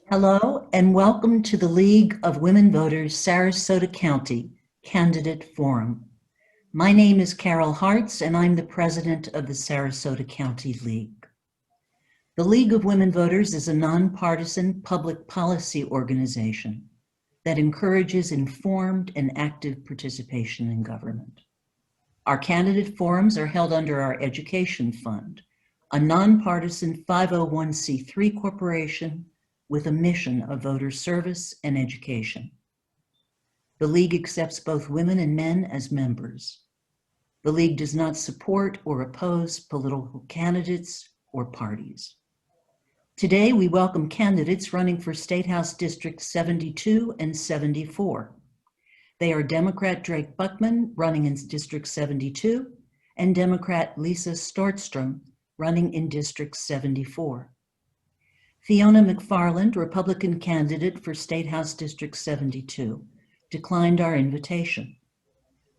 Hello and welcome to the League of Women Voters Sarasota County Candidate Forum. My name is Carol Hartz and I'm the president of the Sarasota County League. The League of Women Voters is a nonpartisan public policy organization that encourages informed and active participation in government. Our candidate forums are held under our Education Fund, a nonpartisan 501c3 corporation with a mission of voter service and education. The League accepts both women and men as members. The League does not support or oppose political candidates or parties. Today, we welcome candidates running for State House District 72 and 74. They are Democrat Drake Buckman, running in District 72, and Democrat Lisa Stortstrom, running in District 74. Fiona McFarland, Republican candidate for State House District 72, declined our invitation.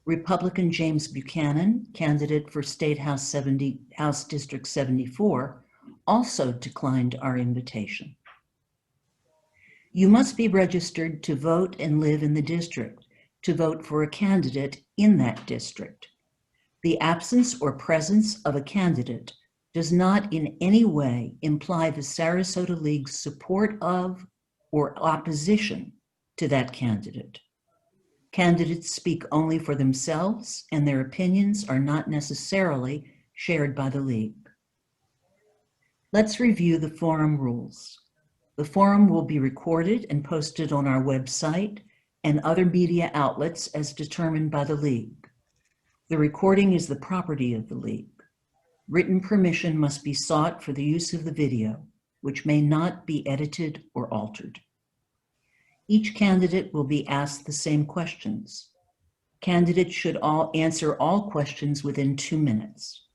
Republican James Buchanan, candidate for State House District 74, also declined our invitation. You must be registered to vote and live in the district to vote for a candidate in that district. The absence or presence of a candidate does not in any way imply the Sarasota League's support of or opposition to that candidate. Candidates speak only for themselves, and their opinions are not necessarily shared by the League. Let's review the forum rules. The forum will be recorded and posted on our website and other media outlets as determined by the League. The recording is the property of the League. Written permission must be sought for the use of the video, which may not be edited or altered. Each candidate will be asked the same questions. Candidates should answer all questions within 2 minutes.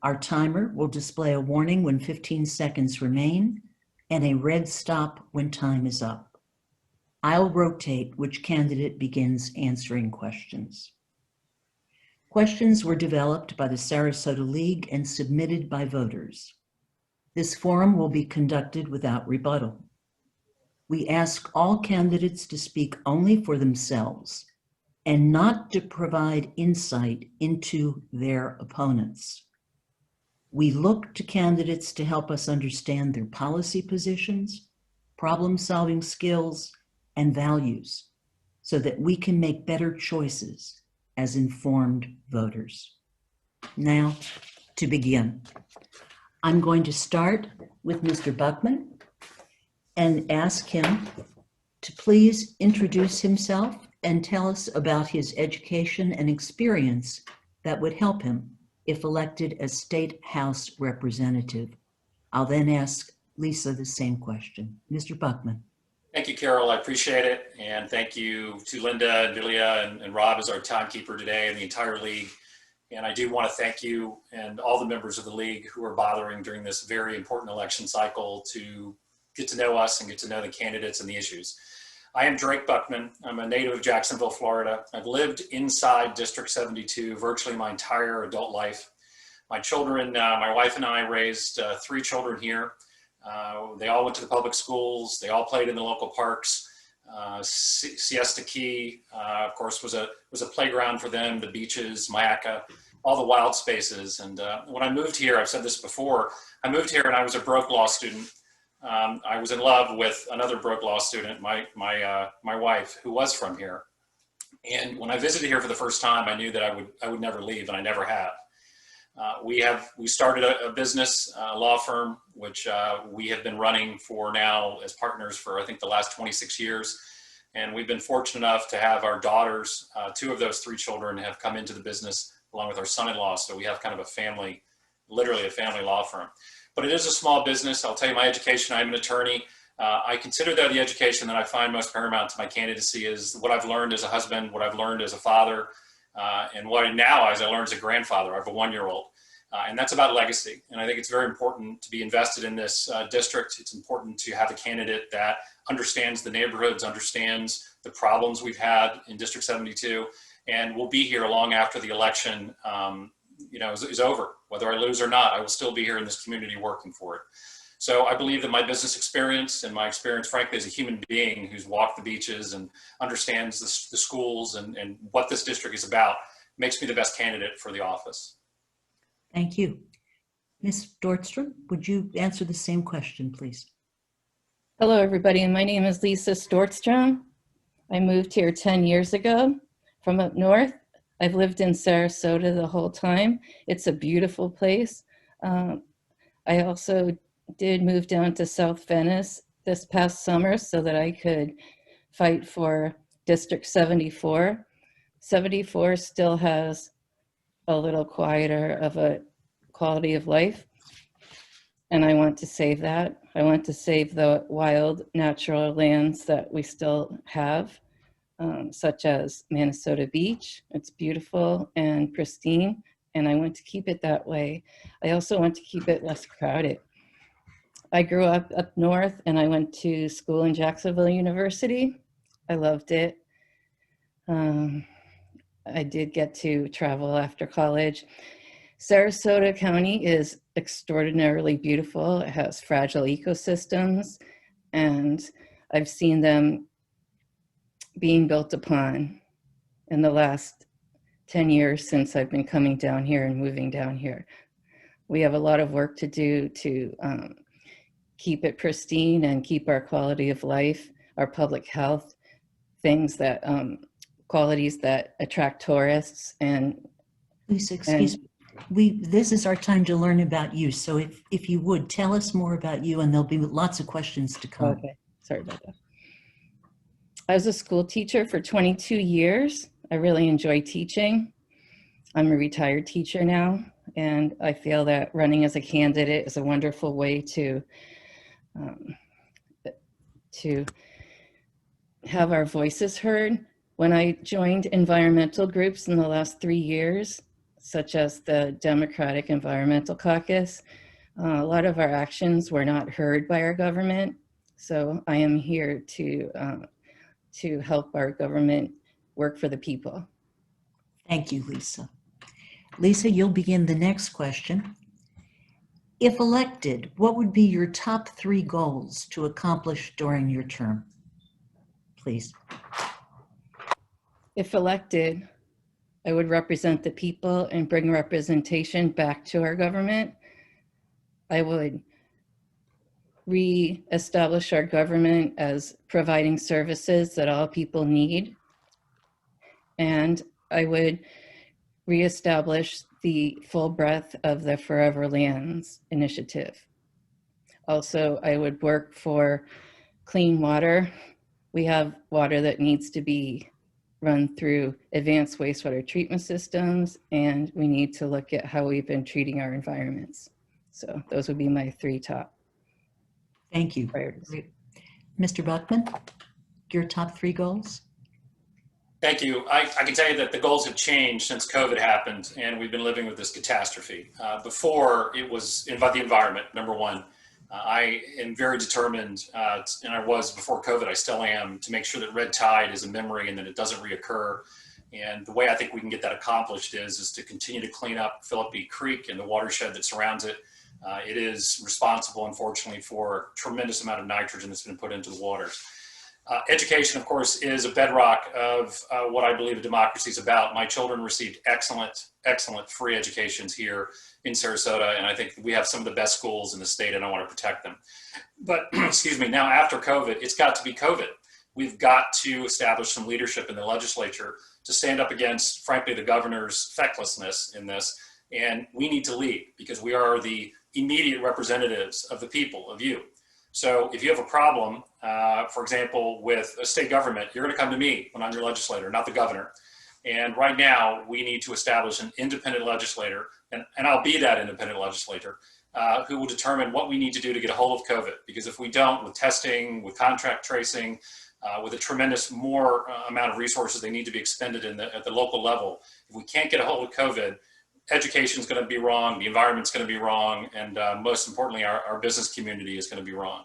Our timer will display a warning when 15 seconds remain and a red stop when time is up. I'll rotate which candidate begins answering questions. Questions were developed by the Sarasota League and submitted by voters. This forum will be conducted without rebuttal. We ask all candidates to speak only for themselves and not to provide insight into their opponents. We look to candidates to help us understand their policy positions, problem-solving skills, and values so that we can make better choices as informed voters. Now, to begin, I'm going to start with Mr. Buckman and ask him to please introduce himself and tell us about his education and experience that would help him if elected as State House Representative. I'll then ask Lisa the same question. Mr. Buckman. Thank you, Carol. I appreciate it. And thank you to Linda and Vilia and Rob as our timekeeper today and the entire league. And I do want to thank you and all the members of the league who are bothering during this very important election cycle to get to know us and get to know the candidates and the issues. I am Drake Buckman. I'm a native of Jacksonville, Florida. I've lived inside District 72 virtually my entire adult life. My children, my wife and I raised 3 children here. They all went to the public schools. They all played in the local parks. Siesta Key, of course, was a playground for them, the beaches, Mayaca, all the wild spaces. And when I moved here, I've said this before, I moved here and I was a broke law student. I was in love with another broke law student, my wife, who was from here. And when I visited here for the first time, I knew that I would never leave, and I never have. We started a business, a law firm, which we have been running for now as partners for, I think, the last 26 years. And we've been fortunate enough to have our daughters, 2 of those 3 children have come into the business along with our son-in-law. So we have kind of a family, literally a family law firm. But it is a small business. I'll tell you my education. I'm an attorney. I consider that the education that I find most paramount to my candidacy is what I've learned as a husband, what I've learned as a father, and what now as I learned as a grandfather. I have a 1-year-old. And that's about legacy. And I think it's very important to be invested in this district. It's important to have a candidate that understands the neighborhoods, understands the problems we've had in District 72, and will be here long after the election is over. Whether I lose or not, I will still be here in this community working for it. So I believe that my business experience and my experience, frankly, as a human being who's walked the beaches and understands the schools and what this district is about makes me the best candidate for the office. Thank you. Ms. Dortstrom, would you answer the same question, please? Hello, everybody. My name is Lisa Stortstrom. I moved here 10 years ago from up north. I've lived in Sarasota the whole time. It's a beautiful place. I also did move down to South Venice this past summer so that I could fight for District 74. 74 still has a little quieter of a quality of life, and I want to save that. I want to save the wild natural lands that we still have, such as Minnesota Beach. It's beautiful and pristine, and I want to keep it that way. I also want to keep it less crowded. I grew up north, and I went to school in Jacksonville University. I loved it. I did get to travel after college. Sarasota County is extraordinarily beautiful. It has fragile ecosystems, and I've seen them being built upon in the last 10 years since I've been coming down here and moving down here. We have a lot of work to do to keep it pristine and keep our quality of life, our public health, things that, qualities that attract tourists. And Lisa, excuse me. This is our time to learn about you. So if you would, tell us more about you, and there'll be lots of questions to come. Okay, sorry about that. I was a school teacher for 22 years. I really enjoy teaching. I'm a retired teacher now, and I feel that running as a candidate is a wonderful way to have our voices heard. When I joined environmental groups in the last 3 years, such as the Democratic Environmental Caucus, a lot of our actions were not heard by our government. So I am here to help our government work for the people. Thank you, Lisa. Lisa, you'll begin the next question. If elected, what would be your top 3 goals to accomplish during your term? Please. If elected, I would represent the people and bring representation back to our government. I would re-establish our government as providing services that all people need. And I would re-establish the full breadth of the Forever Lands initiative. Also, I would work for clean water. We have water that needs to be run through advanced wastewater treatment systems, and we need to look at how we've been treating our environments. So those would be my 3 top. Thank you. Priorities. Mr. Buckman, your top 3 goals? Thank you. I can tell you that the goals have changed since COVID happened, and we've been living with this catastrophe. Before, it was about the environment, number one. I am very determined, and I was before COVID, I still am, to make sure that red tide is a memory and that it doesn't reoccur. And the way I think we can get that accomplished is to continue to clean up Philippi Creek and the watershed that surrounds it. It is responsible, unfortunately, for a tremendous amount of nitrogen that's been put into the waters. Education, of course, is a bedrock of what I believe a democracy is about. My children received excellent free educations here in Sarasota, and I think we have some of the best schools in the state, and I want to protect them. But, excuse me, now after COVID, it's got to be COVID. We've got to establish some leadership in the legislature to stand up against, frankly, the governor's fecklessness in this, and we need to lead because we are the immediate representatives of the people, of you. So if you have a problem, for example, with a state government, you're going to come to me when I'm your legislator, not the governor. And right now, we need to establish an independent legislator, and I'll be that independent legislator, who will determine what we need to do to get a hold of COVID. Because if we don't, with testing, with contract tracing, with a tremendous more amount of resources they need to be expended at the local level, if we can't get a hold of COVID, education is going to be wrong, the environment's going to be wrong, and most importantly, our business community is going to be wrong.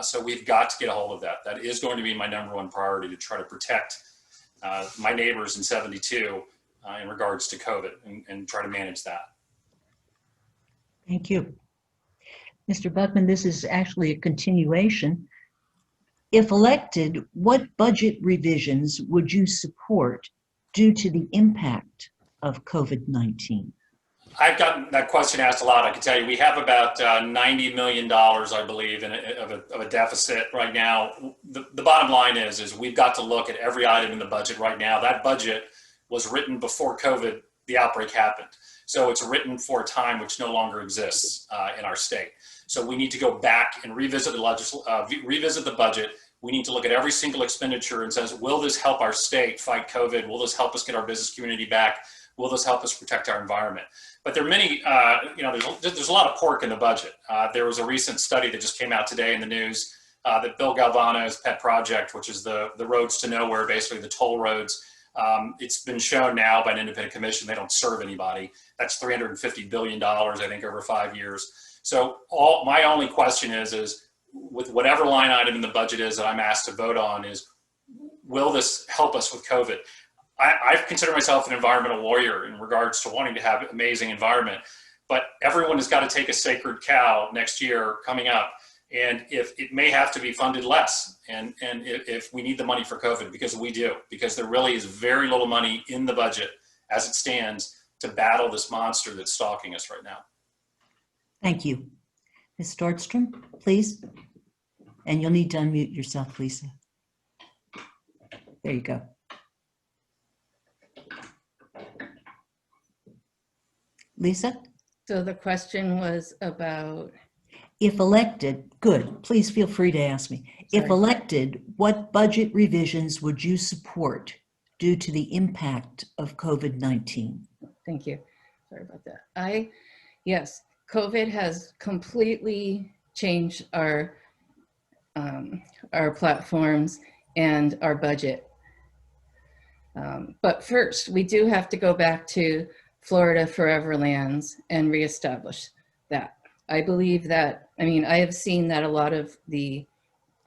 So we've got to get a hold of that. That is going to be my #1 priority, to try to protect my neighbors in 72 in regards to COVID and try to manage that. Thank you. Mr. Buckman, this is actually a continuation. If elected, what budget revisions would you support due to the impact of COVID-19? I've gotten that question asked a lot. I can tell you we have about $90 million, I believe, of a deficit right now. The bottom line is we've got to look at every item in the budget right now. That budget was written before COVID, the outbreak happened. So it's written for a time which no longer exists in our state. So we need to go back and revisit the budget. We need to look at every single expenditure and says, will this help our state fight COVID? Will this help us get our business community back? Will this help us protect our environment? But there are many, there's a lot of pork in the budget. There was a recent study that just came out today in the news that Bill Galvano's pet project, which is the roads to nowhere, basically the toll roads. It's been shown now by an independent commission, they don't serve anybody. That's $350 billion, I think, over 5 years. So my only question is with whatever line item in the budget is that I'm asked to vote on is, will this help us with COVID? I consider myself an environmental warrior in regards to wanting to have an amazing environment, but everyone has got to take a sacred cow next year coming up. And if it may have to be funded less, and if we need the money for COVID, because we do, because there really is very little money in the budget as it stands to battle this monster that's stalking us right now. Thank you. Ms. Nordstrom, please. And you'll need to unmute yourself, Lisa. There you go. Lisa? So the question was about, If elected, good, please feel free to ask me. If Sorry. elected, what budget revisions would you support due to the impact of COVID-19? thank you. Sorry about that. Yes, COVID has completely changed our platforms and our budget. But first, we do have to go back to Florida Forever Lands and reestablish that. I believe that, I have seen that a lot of the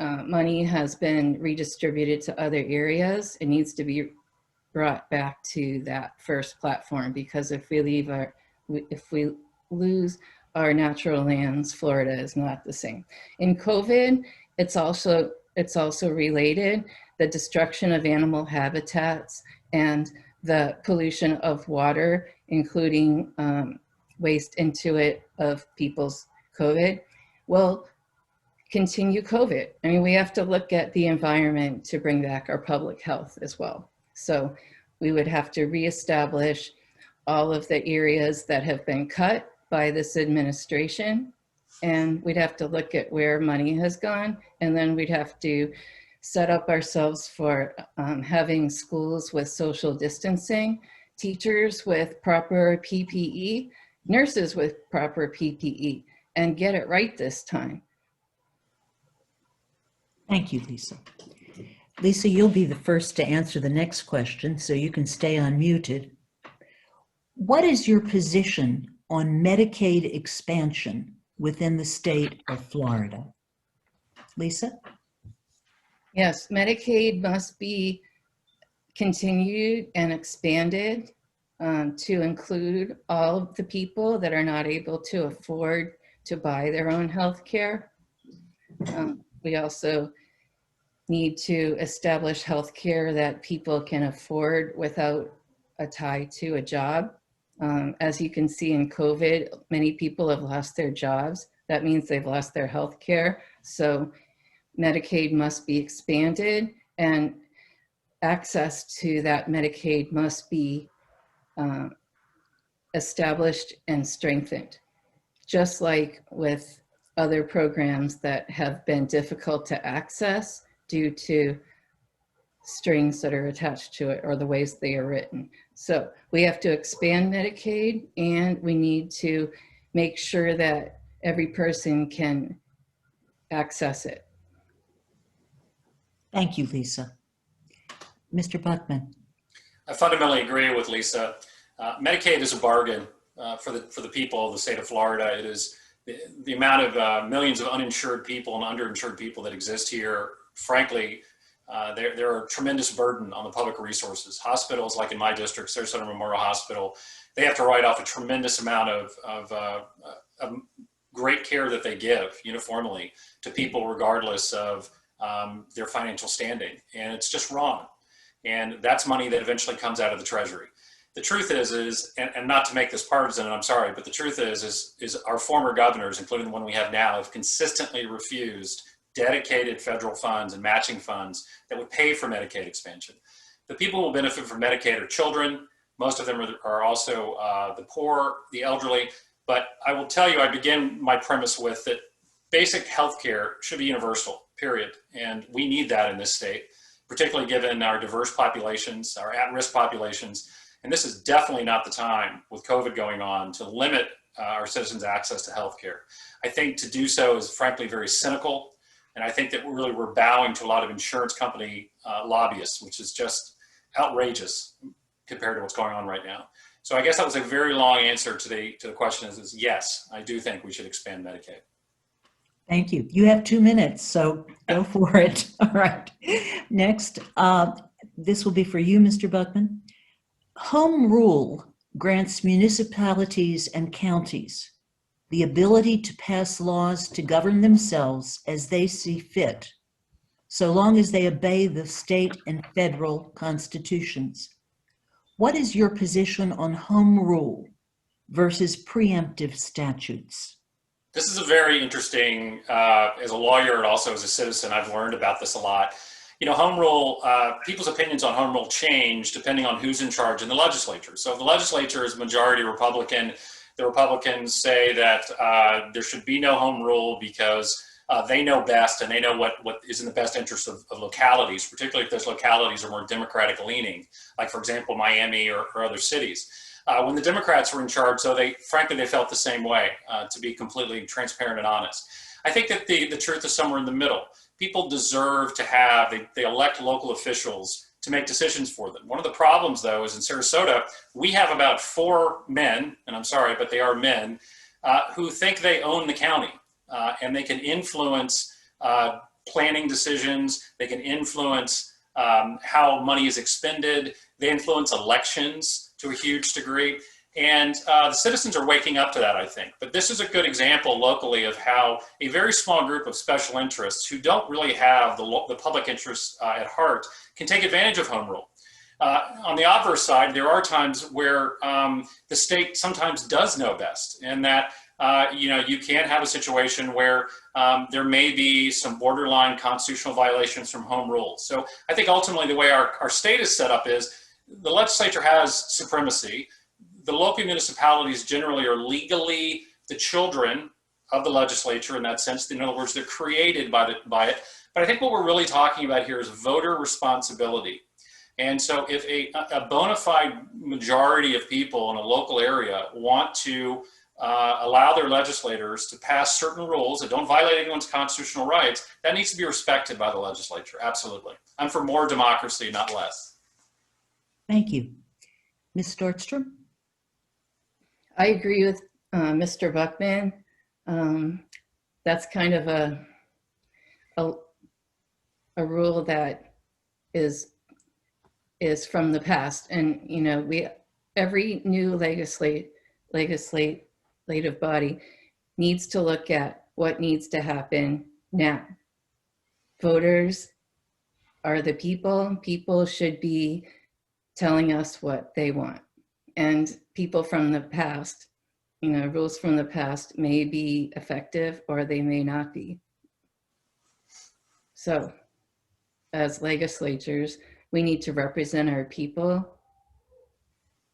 money has been redistributed to other areas. It needs to be brought back to that first platform, because if we lose our natural lands, Florida is not the same. In COVID, it's also related, the destruction of animal habitats and the pollution of water, including waste into it of people's COVID, will continue COVID. We have to look at the environment to bring back our public health as well. So we would have to reestablish all of the areas that have been cut by this administration, and we'd have to look at where money has gone, and then we'd have to set up ourselves for having schools with social distancing, teachers with proper PPE, nurses with proper PPE, and get it right this time. Thank you, Lisa. Lisa, you'll be the first to answer the next question, so you can stay unmuted. What is your position on Medicaid expansion within the state of Florida? Lisa? Yes, Medicaid must be continued and expanded to include all of the people that are not able to afford to buy their own health care. We also need to establish health care that people can afford without a tie to a job. As you can see in COVID, many people have lost their jobs. That means they've lost their health care. So Medicaid must be expanded, and access to that Medicaid must be established and strengthened, just like with other programs that have been difficult to access due to strings that are attached to it or the ways they are written. So we have to expand Medicaid, and we need to make sure that every person can access it. Thank you, Lisa. Mr. Buckman. I fundamentally agree with Lisa. Medicaid is a bargain for the people of the state of Florida. It is the amount of millions of uninsured people and underinsured people that exist here. Frankly, they're a tremendous burden on the public resources. Hospitals, like in my district, Sarasota Memorial Hospital, they have to write off a tremendous amount of great care that they give uniformly to people regardless of their financial standing. And it's just wrong. And that's money that eventually comes out of the Treasury. The truth is and not to make this partisan, and I'm sorry, but the truth is our former governors, including the one we have now, have consistently refused dedicated federal funds and matching funds that would pay for Medicaid expansion. The people who will benefit from Medicaid are children. Most of them are also the poor, the elderly. But I will tell you, I begin my premise with that basic health care should be universal, period. And we need that in this state, particularly given our diverse populations, our at-risk populations. And this is definitely not the time with COVID going on to limit our citizens' access to health care. I think to do so is frankly very cynical. And I think that we're bowing to a lot of insurance company lobbyists, which is just outrageous compared to what's going on right now. So I guess that was a very long answer to the question is yes, I do think we should expand Medicaid. Thank you. You have 2 minutes, so go for it. All right. Next, this will be for you, Mr. Buckman. Home rule grants municipalities and counties the ability to pass laws to govern themselves as they see fit, so long as they obey the state and federal constitutions. What is your position on home rule versus preemptive statutes? This is a very interesting, as a lawyer and also as a citizen, I've learned about this a lot. You know, home rule, people's opinions on home rule change depending on who's in charge in the legislature. So if the legislature is majority Republican, the Republicans say that there should be no home rule because they know best and they know what is in the best interest of localities, particularly if those localities are more Democratic leaning, like for example, Miami or other cities. When the Democrats were in charge, so they felt the same way, to be completely transparent and honest. I think that the truth is somewhere in the middle. People deserve to have, they elect local officials to make decisions for them. One of the problems though is in Sarasota, we have about 4 men, and I'm sorry, but they are men, who think they own the county and they can influence planning decisions, they can influence how money is expended, they influence elections to a huge degree. And the citizens are waking up to that, I think. But this is a good example locally of how a very small group of special interests who don't really have the public interest at heart can take advantage of home rule. On the obverse side, there are times where the state sometimes does know best, and that you can have a situation where there may be some borderline constitutional violations from home rule. So I think ultimately the way our state is set up is the legislature has supremacy. The local municipalities generally are legally the children of the legislature in that sense. In other words, they're created by it. But I think what we're really talking about here is voter responsibility. And so if a bona fide majority of people in a local area want to allow their legislators to pass certain rules that don't violate anyone's constitutional rights, that needs to be respected by the legislature, absolutely. I'm for more democracy, not less. Thank you. Ms. Stortstrom? I agree with Mr. Buckman. That's kind of a rule that is from the past, and every new legislative body needs to look at what needs to happen now. Voters are the people. People should be telling us what they want. And people from the past, rules from the past may be effective or they may not be. So as legislatures, we need to represent our people.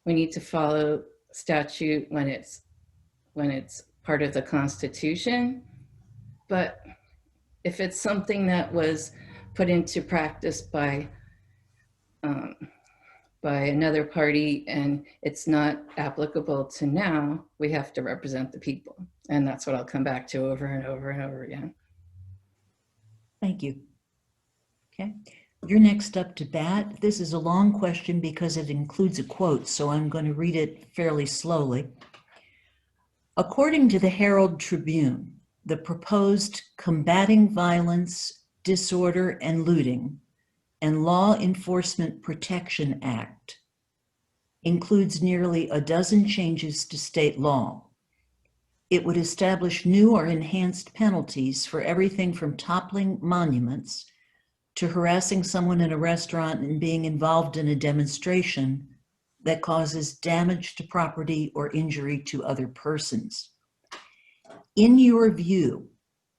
We need to follow statute when it's part of the Constitution. But if it's something that was put into practice by another party and it's not applicable to now, we have to represent the people. And that's what I'll come back to over and over and over again. Thank you. Okay, you're next up to bat. This is a long question because it includes a quote, so I'm going to read it fairly slowly. According to the Herald Tribune, the proposed Combating Violence, Disorder, and Looting and Law Enforcement Protection Act includes nearly a dozen changes to state law. it would establish new or enhanced penalties for everything from toppling monuments to harassing someone in a restaurant and being involved in a demonstration that causes damage to property or injury to other persons. In your view,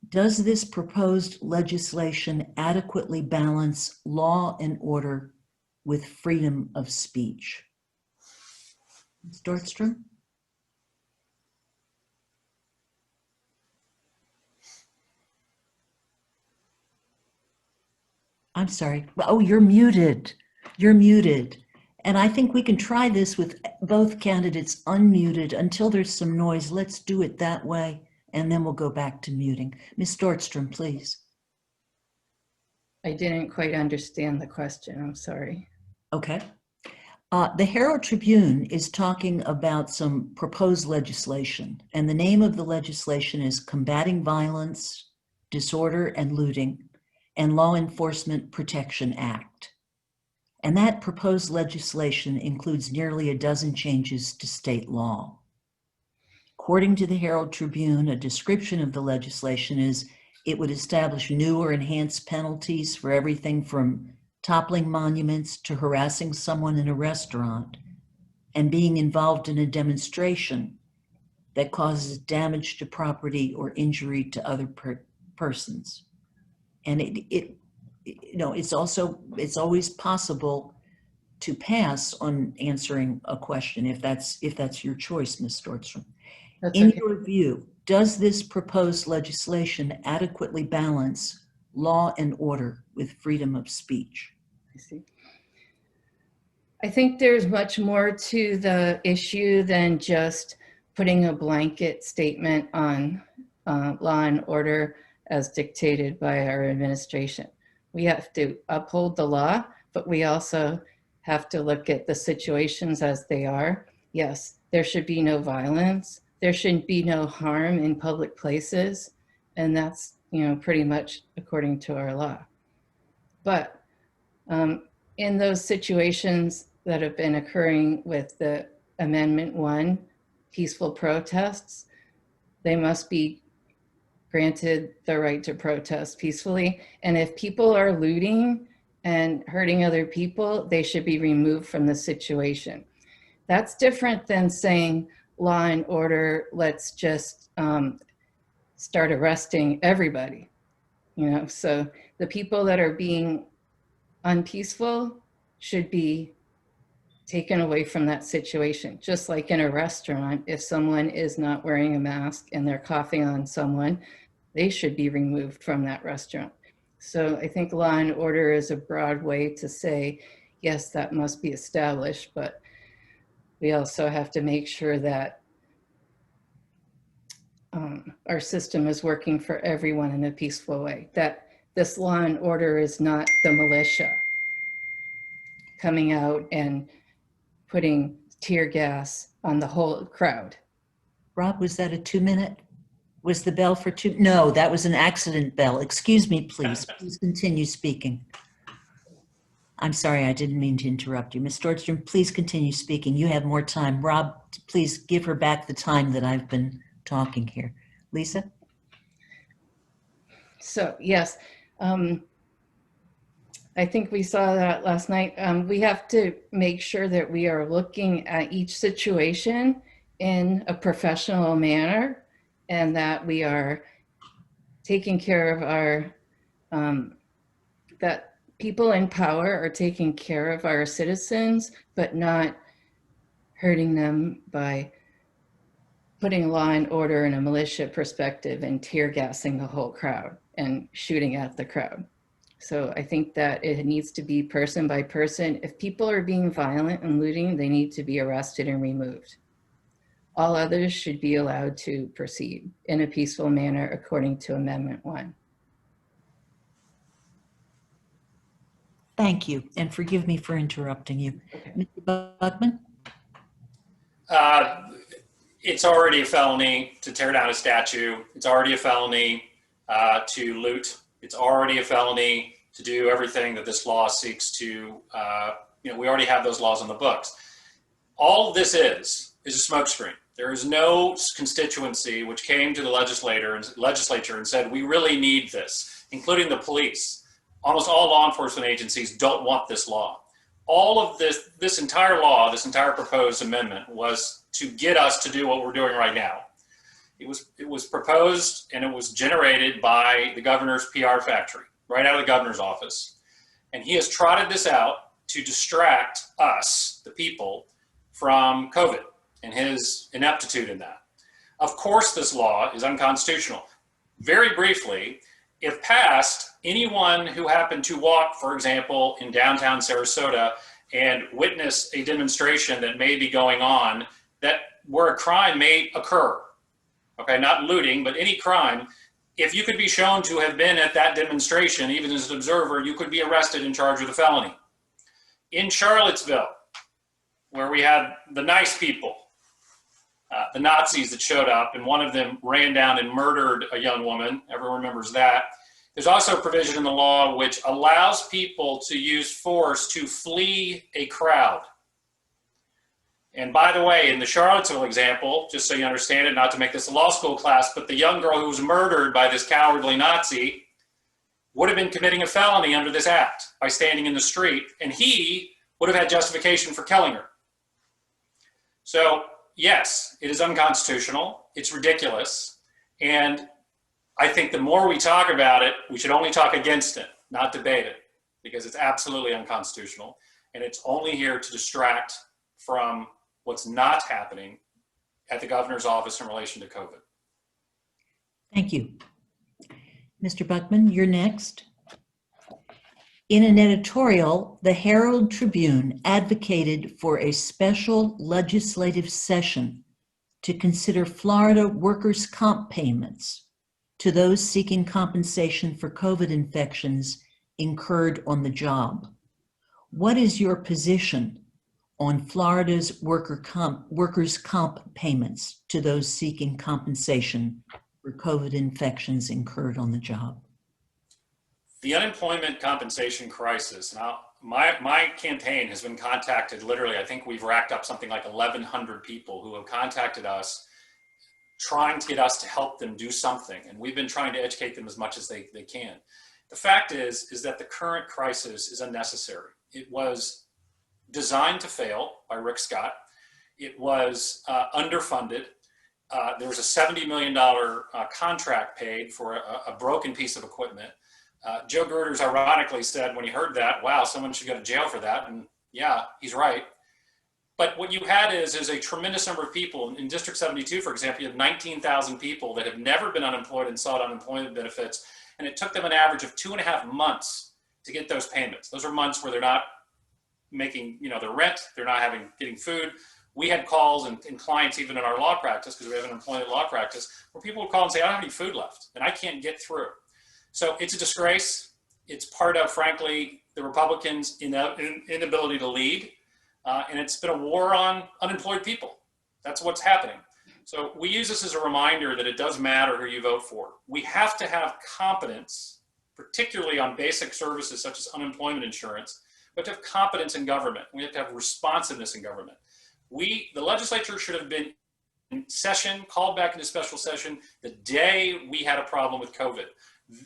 does this proposed legislation adequately balance law and order with freedom of speech? Ms. Dortstrom? I'm sorry. Oh, you're muted. You're muted. And I think we can try this with both candidates unmuted until there's some noise. Let's do it that way, and then we'll go back to muting. Ms. Dortstrom, please. I didn't quite understand the question. I'm sorry. Okay. The Herald Tribune is talking about some proposed legislation, and the name of the legislation is Combating Violence, Disorder, and Looting, and Law Enforcement Protection Act. And that proposed legislation includes nearly a dozen changes to state law. According to the Herald Tribune, a description of the legislation is it would establish new or enhanced penalties for everything from toppling monuments to harassing someone in a restaurant and being involved in a demonstration that causes damage to property or injury to other persons. And it's always possible to pass on answering a question if that's your choice, Ms. Dortstrom. That's In okay. your view, does this proposed legislation adequately balance law and order with freedom of speech? I see. I think there's much more to the issue than just putting a blanket statement on law and order as dictated by our administration. We have to uphold the law, but we also have to look at the situations as they are. Yes, there should be no violence. There shouldn't be no harm in public places. And that's, pretty much according to our law. But in those situations that have been occurring with the Amendment 1, peaceful protests, they must be granted the right to protest peacefully. And if people are looting and hurting other people, they should be removed from the situation. That's different than saying law and order, let's just start arresting everybody. So the people that are being unpeaceful should be taken away from that situation. Just like in a restaurant, if someone is not wearing a mask and they're coughing on someone, they should be removed from that restaurant. So I think law and order is a broad way to say, yes, that must be established, but we also have to make sure that our system is working for everyone in a peaceful way, that this law and order is not the militia coming out and putting tear gas on the whole crowd. Rob, was that a 2-minute? Was the bell for 2? No, that was an accident bell. Excuse me, please. Please continue speaking. I'm sorry, I didn't mean to interrupt you. Ms. Dortstrom, please continue speaking. You have more time. Rob, please give her back the time that I've been talking here. Lisa? So yes, I think we saw that last night. We have to make sure that we are looking at each situation in a professional manner and that we are taking care of our, that people in power are taking care of our citizens, but not hurting them by putting law and order in a militia perspective and tear gassing the whole crowd and shooting at the crowd. So I think that it needs to be person by person. If people are being violent and looting, they need to be arrested and removed. All others should be allowed to proceed in a peaceful manner according to Amendment 1. Thank you, and forgive me for interrupting you. Okay. Mr. Buckman? It's already a felony to tear down a statue. It's already a felony to loot. It's already a felony to do everything that this law seeks to, we already have those laws on the books. All of this is a smokescreen. There is no constituency which came to the legislature and said, we really need this, including the police. Almost all law enforcement agencies don't want this law. All of this entire law, this entire proposed amendment was to get us to do what we're doing right now. It was proposed and it was generated by the governor's PR factory, right out of the governor's office. And he has trotted this out to distract us, the people, from COVID and his ineptitude in that. Of course, this law is unconstitutional. Very briefly, if passed, anyone who happened to walk, for example, in downtown Sarasota and witness a demonstration that may be going on that where a crime may occur, okay, not looting, but any crime, if you could be shown to have been at that demonstration, even as an observer, you could be arrested and charged with a felony. In Charlottesville, where we had the nice people, the Nazis that showed up, and one of them ran down and murdered a young woman, everyone remembers that. There's also a provision in the law which allows people to use force to flee a crowd. And by the way, in the Charlottesville example, just so you understand it, not to make this a law school class, but the young girl who was murdered by this cowardly Nazi would have been committing a felony under this act by standing in the street, and he would have had justification for killing her. So yes, it is unconstitutional, it's ridiculous, and I think the more we talk about it, we should only talk against it, not debate it, because it's absolutely unconstitutional, and it's only here to distract from what's not happening at the governor's office in relation to COVID. Thank you. Mr. Buckman, you're next. In an editorial, the Herald Tribune advocated for a special legislative session to consider Florida workers' comp payments to those seeking compensation for COVID infections incurred on the job. What is your position on Florida's workers' comp payments to those seeking compensation for COVID infections incurred on the job? The unemployment compensation crisis. Now, my campaign has been contacted literally, I think we've racked up something like 1,100 people who have contacted us trying to get us to help them do something. And we've been trying to educate them as much as they can. The fact is that the current crisis is unnecessary. It was designed to fail by Rick Scott. It was underfunded. There was a $70 million contract paid for a broken piece of equipment. Joe Girders ironically said when he heard that, wow, someone should go to jail for that. And yeah, he's right. But what you had is a tremendous number of people. In District 72, for example, you have 19,000 people that have never been unemployed and sought unemployment benefits. And it took them an average of 2.5 months to get those payments. Those are months where they're not making, their rent, they're not getting food. We had calls and clients even in our law practice, because we have an employment law practice, where people would call and say, I don't have any food left and I can't get through. So it's a disgrace. It's part of, frankly, the Republicans' inability to lead. And it's been a war on unemployed people. That's what's happening. So we use this as a reminder that it does matter who you vote for. We have to have competence, particularly on basic services such as unemployment insurance. We have to have competence in government. We have to have responsiveness in government. The legislature should have been in session, called back into special session the day we had a problem with COVID.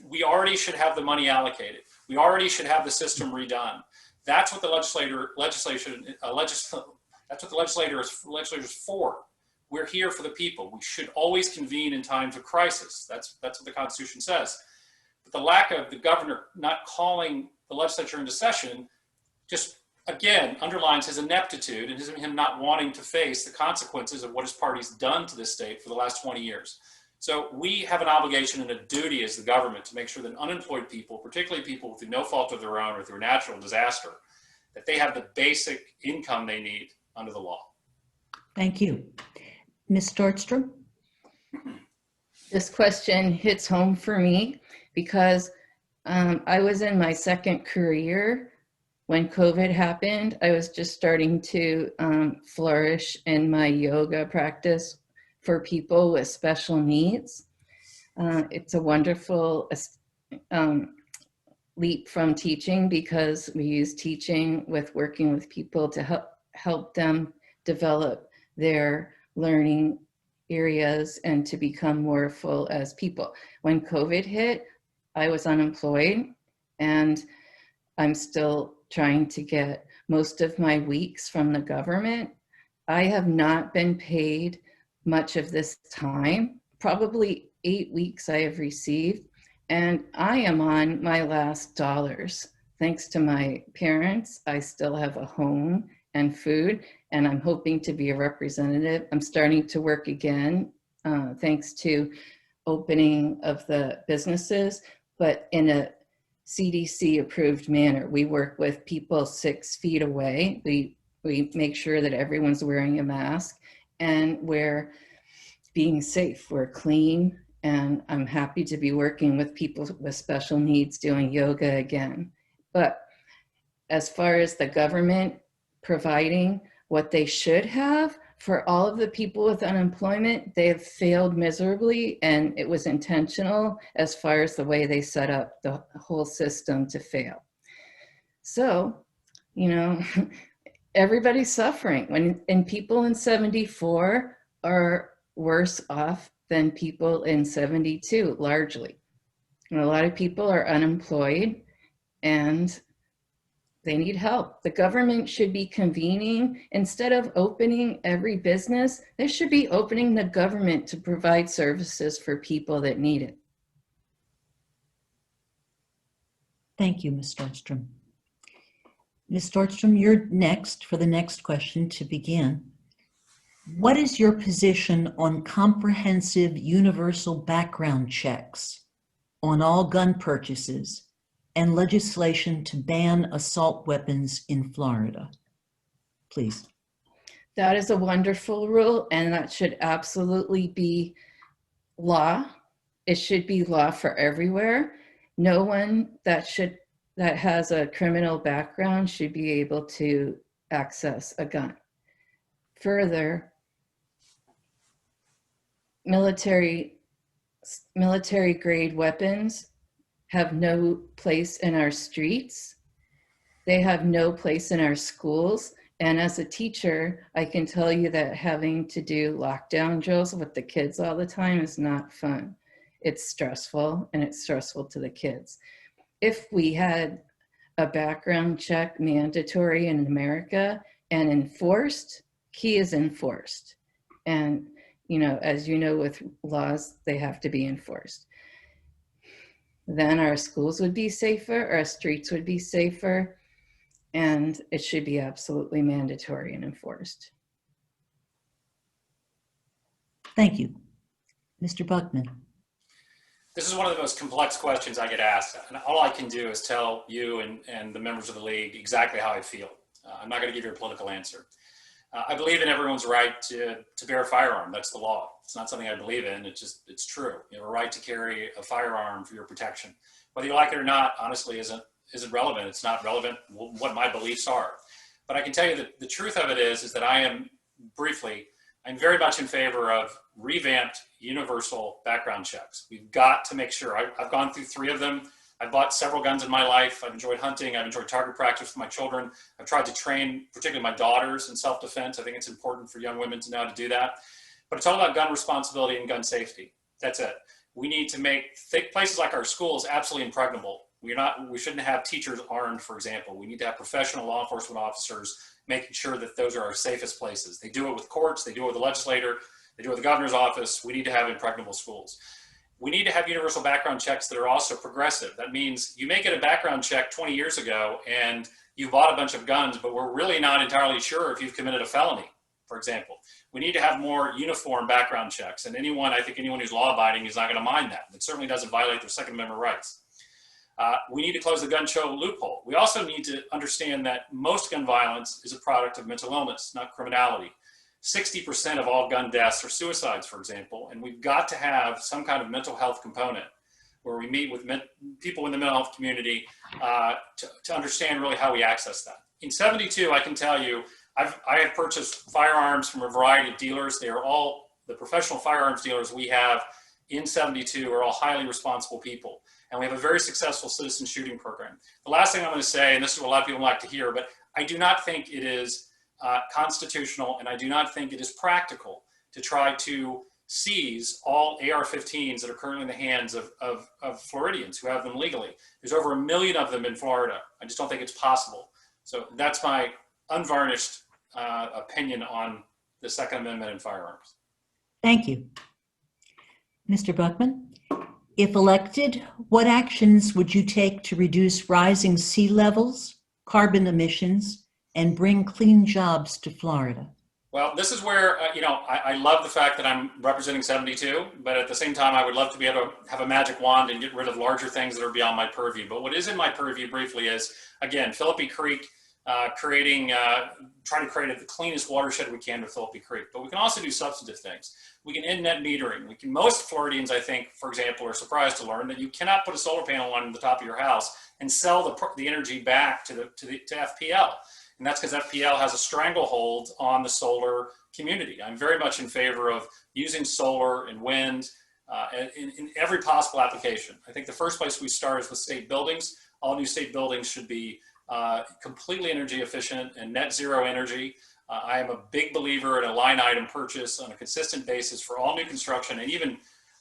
We already should have the money allocated. We already should have the system redone. That's what the legislator is for. We're here for the people. We should always convene in times of crisis. That's what the Constitution says. But the lack of the governor not calling the legislature into session just, again, underlines his ineptitude and him not wanting to face the consequences of what his party's done to this state for the last 20 years. So we have an obligation and a duty as the government to make sure that unemployed people, particularly people through no fault of their own or through natural disaster, that they have the basic income they need under the law. Thank you. Ms. Stortstrom? This question hits home for me because I was in my second career when COVID happened. I was just starting to flourish in my yoga practice for people with special needs. It's a wonderful leap from teaching because we use teaching with working with people to help them develop their learning areas and to become more full as people. When COVID hit, I was unemployed, and I'm still trying to get most of my weeks from the government. I have not been paid much of this time, probably 8 weeks I have received, and I am on my last dollars. Thanks to my parents, I still have a home and food, and I'm hoping to be a representative. I'm starting to work again, thanks to opening of the businesses, but in a CDC approved manner. We work with people 6 feet away. We make sure that everyone's wearing a mask, and we're being safe, we're clean, and I'm happy to be working with people with special needs doing yoga again. But as far as the government providing what they should have for all of the people with unemployment, they have failed miserably, and it was intentional as far as the way they set up the whole system to fail. So, you know, everybody's suffering, and people in 74 are worse off than people in 72, largely. And a lot of people are unemployed, and they need help. The government should be convening. Instead of opening every business, they should be opening the government to provide services for people that need it. Thank you, Ms. Stortstrom. Ms. Stortstrom, you're next for the next question to begin. What is your position on comprehensive universal background checks on all gun purchases and legislation to ban assault weapons in Florida? Please. That is a wonderful rule, and that should absolutely be law. It should be law for everywhere. No one that has a criminal background should be able to access a gun. Further, military grade weapons have no place in our streets. They have no place in our schools. And as a teacher, I can tell you that having to do lockdown drills with the kids all the time is not fun. It's stressful, and it's stressful to the kids. If we had a background check mandatory in America and enforced, key is enforced. And, you know, as you know, with laws, they have to be enforced. Then our schools would be safer, our streets would be safer, and it should be absolutely mandatory and enforced. Thank you. Mr. Buckman. This is one of the most complex questions I get asked, and all I can do is tell you and the members of the league exactly how I feel. I'm not going to give you a political answer. I believe in everyone's right to bear a firearm. That's the law. It's not something I believe in. It's true. You have a right to carry a firearm for your protection. Whether you like it or not, honestly, isn't relevant. It's not relevant what my beliefs are. But I can tell you that the truth of it is that I'm very much in favor of revamped universal background checks. We've got to make sure. I've gone through 3 of them. I've bought several guns in my life. I've enjoyed hunting. I've enjoyed target practice with my children. I've tried to train, particularly my daughters, in self-defense. I think it's important for young women to know how to do that. But it's all about gun responsibility and gun safety. That's it. We need to make places like our schools absolutely impregnable. We shouldn't have teachers armed, for example. We need to have professional law enforcement officers making sure that those are our safest places. They do it with courts. They do it with the legislator. They do it with the governor's office. We need to have impregnable schools. We need to have universal background checks that are also progressive. That means you may get a background check 20 years ago and you bought a bunch of guns, but we're really not entirely sure if you've committed a felony, for example. We need to have more uniform background checks. And I think anyone who's law abiding is not going to mind that. It certainly doesn't violate their Second Amendment rights. We need to close the gun show loophole. We also need to understand that most gun violence is a product of mental illness, not criminality. 60% of all gun deaths are suicides, for example, and we've got to have some kind of mental health component where we meet with people in the mental health community to understand really how we access that. In 72, I can tell you, I have purchased firearms from a variety of dealers. They are all, the professional firearms dealers we have in 72 are all highly responsible people. And we have a very successful citizen shooting program. The last thing I'm going to say, and this is what a lot of people like to hear, but I do not think it is constitutional, and I do not think it is practical to try to seize all AR-15s that are currently in the hands of Floridians who have them legally. There's over 1 million of them in Florida. I just don't think it's possible. So that's my unvarnished opinion on the Second Amendment and firearms. Thank you. Mr. Buckman, if elected, what actions would you take to reduce rising sea levels, carbon emissions, and bring clean jobs to Florida? Well, this is where, I love the fact that I'm representing 72, but at the same time, I would love to be able to have a magic wand and get rid of larger things that are beyond my purview. But what is in my purview briefly is, again, Philippi Creek, trying to create the cleanest watershed we can with Philippi Creek. But we can also do substantive things. We can end net metering. Most Floridians, I think, for example, are surprised to learn that you cannot put a solar panel on the top of your house and sell the energy back to FPL. And that's because FPL has a stranglehold on the solar community. I'm very much in favor of using solar and wind in every possible application. I think the first place we start is with state buildings. All new state buildings should be completely energy efficient and net zero energy. I am a big believer in a line item purchase on a consistent basis for all new construction and even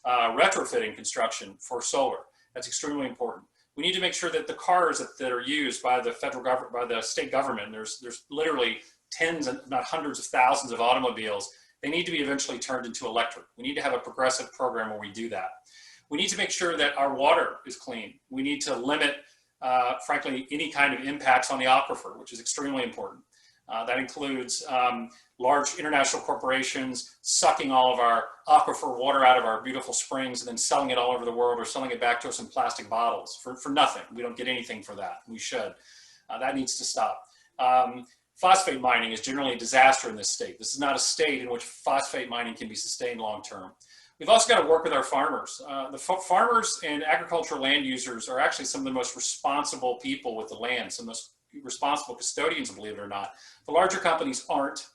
retrofitting construction for solar. That's extremely important. We need to make sure that the cars that are used by the federal government, by the state government, there's literally tens and not hundreds of thousands of automobiles. They need to be eventually turned into electric. We need to have a progressive program where we do that. We need to make sure that our water is clean. We need to limit, frankly, any kind of impacts on the aquifer, which is extremely important. That includes large international corporations sucking all of our aquifer water out of our beautiful springs and then selling it all over the world or selling it back to us in plastic bottles for nothing. We don't get anything for that. We should. That needs to stop. Phosphate mining is generally a disaster in this state. This is not a state in which phosphate mining can be sustained long term. We've also got to work with our farmers. The farmers and agricultural land users are actually some of the most responsible people with the land, some of the most responsible custodians, believe it or not. The larger companies aren't,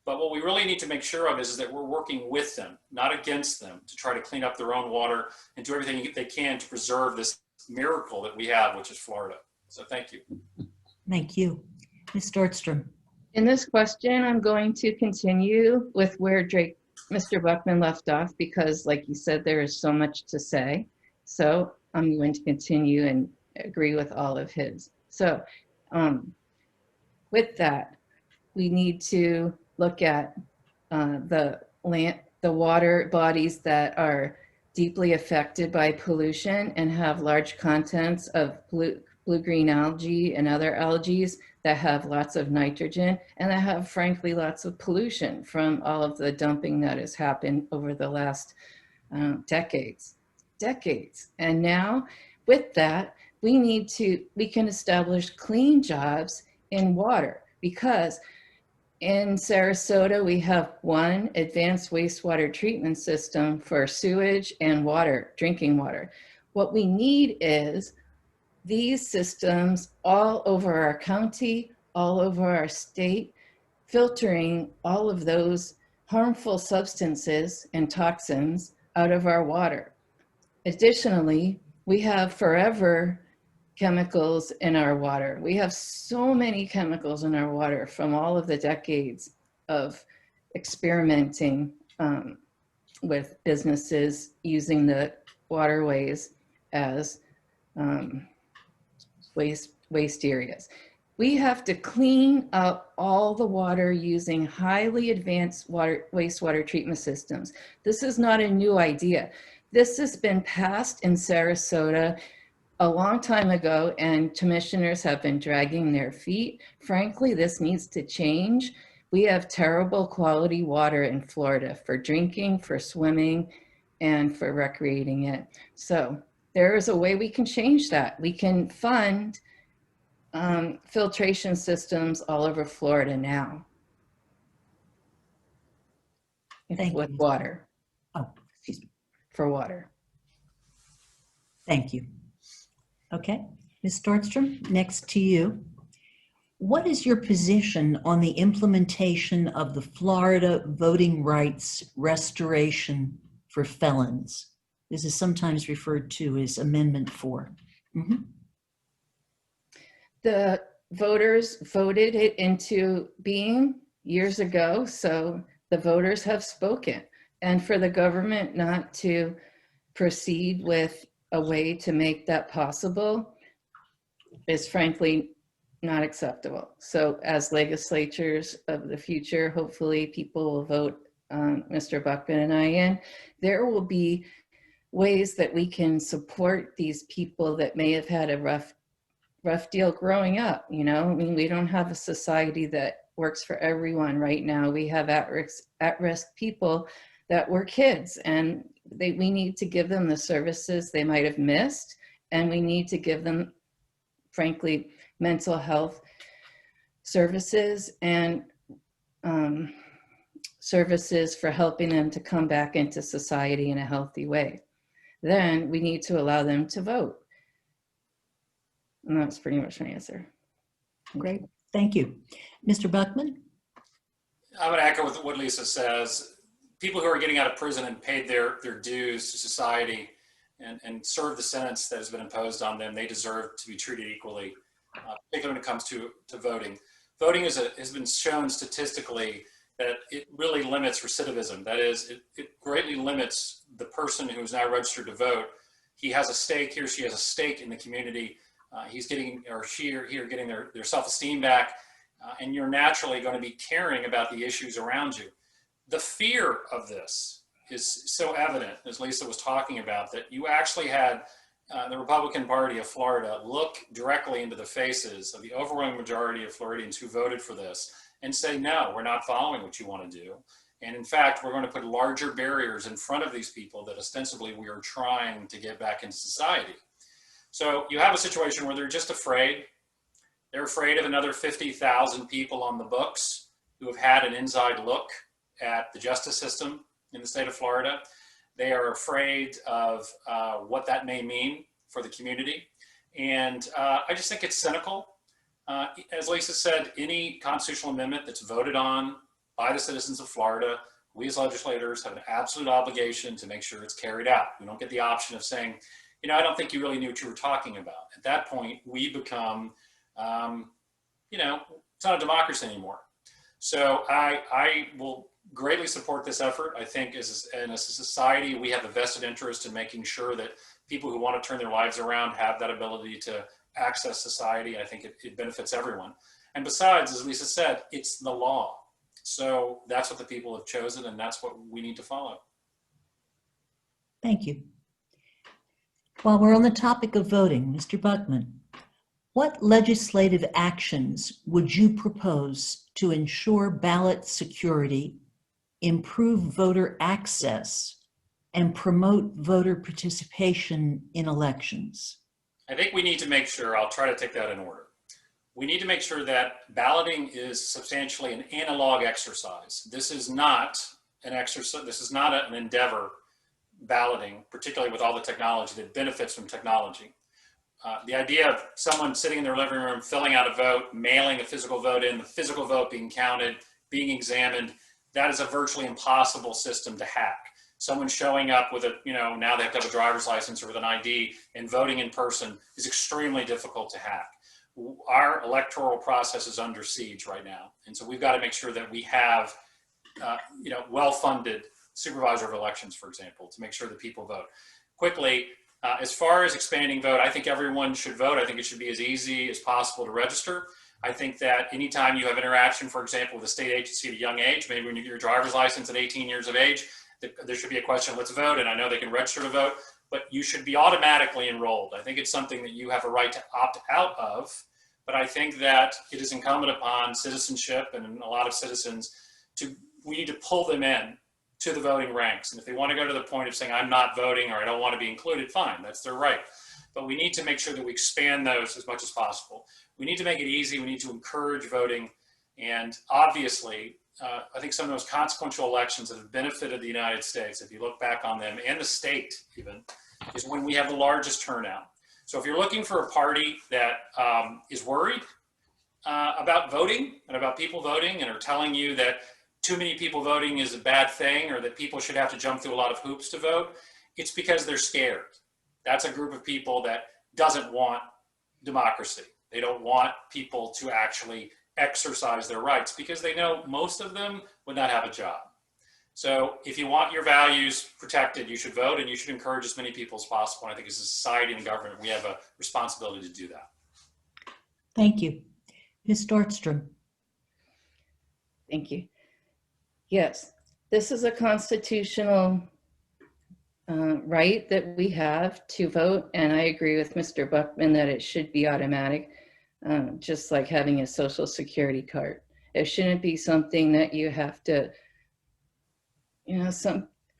but what we really need to make sure of is that we're working with them, not against them, to try to clean up their own water and do everything they can to preserve this miracle that we have, which is Florida. So thank you. Thank you. Ms. Nordstrom. In this question, I'm going to continue with where Mr. Buckman left off, because like you said, there is so much to say. So I'm going to continue and agree with all of his. So with that, we need to look at the water bodies that are deeply affected by pollution and have large contents of blue-green algae and other algae that have lots of nitrogen and that have, frankly, lots of pollution from all of the dumping that has happened over the last decades. And now with that, we can establish clean jobs in water, because in Sarasota, we have one advanced wastewater treatment system for sewage and water, drinking water. What we need is these systems all over our county, all over our state, filtering all of those harmful substances and toxins out of our water. Additionally, we have forever chemicals in our water. We have so many chemicals in our water from all of the decades of experimenting with businesses using the waterways as waste areas. We have to clean up all the water using highly advanced wastewater treatment systems. This is not a new idea. This has been passed in Sarasota a long time ago, and commissioners have been dragging their feet. Frankly, this needs to change. We have terrible quality water in Florida for drinking, for swimming, and for recreating it. So there is a way we can change that. We can fund filtration systems all over Florida now. With water. Oh, excuse me. For water. Thank you. Okay, Ms. Nordstrom, next to you. What is your position on the implementation of the Florida Voting Rights Restoration for Felons? This is sometimes referred to as Amendment 4. Mm-hmm. The voters voted it into being years ago, so the voters have spoken. And for the government not to proceed with a way to make that possible is frankly not acceptable. So as legislatures of the future, hopefully people will vote Mr. Buckman and I in. There will be ways that we can support these people that may have had a rough deal growing up. You know, I mean, we don't have a society that works for everyone right now. We have at-risk people that were kids, and we need to give them the services they might have missed, and we need to give them, frankly, mental health services and services for helping them to come back into society in a healthy way. Then we need to allow them to vote. And that's pretty much my answer. Great, thank you. Mr. Buckman? I'm going to echo what Lisa says. People who are getting out of prison and paid their dues to society and served the sentence that has been imposed on them, they deserve to be treated equally, particularly when it comes to voting. Voting has been shown statistically that it really limits recidivism. That is, it greatly limits the person who is now registered to vote. He has a stake, he or she has a stake in the community. He's getting, or she or he are getting their self-esteem back, and you're naturally going to be caring about the issues around you. The fear of this is so evident, as Lisa was talking about, that you actually had the Republican Party of Florida look directly into the faces of the overwhelming majority of Floridians who voted for this and say, no, we're not following what you want to do. And in fact, we're going to put larger barriers in front of these people that ostensibly we are trying to get back into society. So you have a situation where they're just afraid. They're afraid of another 50,000 people on the books who have had an inside look at the justice system in the state of Florida. They are afraid of what that may mean for the community. And I just think it's cynical. As Lisa said, any constitutional amendment that's voted on by the citizens of Florida, we as legislators have an absolute obligation to make sure it's carried out. We don't get the option of saying, you know, I don't think you really knew what you were talking about. At that point, we become, you know, it's not a democracy anymore. So I will greatly support this effort. I think as a society, we have a vested interest in making sure that people who want to turn their lives around have that ability to access society. I think it benefits everyone. And besides, as Lisa said, it's the law. So that's what the people have chosen, and that's what we need to follow. Thank you. While we're on the topic of voting, Mr. Buckman, what legislative actions would you propose to ensure ballot security, improve voter access, and promote voter participation in elections? I think we need to make sure, I'll try to take that in order. We need to make sure that balloting is substantially an analog exercise. This is not an exercise, this is not an endeavor, balloting, particularly with all the technology that benefits from technology. The idea of someone sitting in their living room, filling out a vote, mailing a physical vote in, the physical vote being counted, being examined, that is a virtually impossible system to hack. Someone showing up with a, you know, now they have to have a driver's license or with an ID and voting in person is extremely difficult to hack. Our electoral process is under siege right now. And so we've got to make sure that we have, you know, well-funded supervisor of elections, for example, to make sure that people vote. Quickly, as far as expanding vote, I think everyone should vote. I think it should be as easy as possible to register. I think that anytime you have interaction, for example, with a state agency at a young age, maybe when you get your driver's license at 18 years of age, there should be a question, let's vote, and I know they can register to vote, but you should be automatically enrolled. I think it's something that you have a right to opt out of, but I think that it is incumbent upon citizenship and a lot of citizens we need to pull them in to the voting ranks. And if they want to go to the point of saying, I'm not voting or I don't want to be included, fine, that's their right. But we need to make sure that we expand those as much as possible. We need to make it easy. We need to encourage voting. And obviously, I think some of those consequential elections that have benefited the United States, if you look back on them, and the state even, is when we have the largest turnout. So if you're looking for a party that is worried about voting and about people voting and are telling you that too many people voting is a bad thing or that people should have to jump through a lot of hoops to vote, it's because they're scared. That's a group of people that doesn't want democracy. They don't want people to actually exercise their rights because they know most of them would not have a job. So if you want your values protected, you should vote, and you should encourage as many people as possible. And I think as a society and government, we have a responsibility to do that. Thank you. Ms. Dortstrom. Thank you. Yes, this is a constitutional right that we have to vote, and I agree with Mr. Buckman that it should be automatic, just like having a social security card. It shouldn't be something that you have to,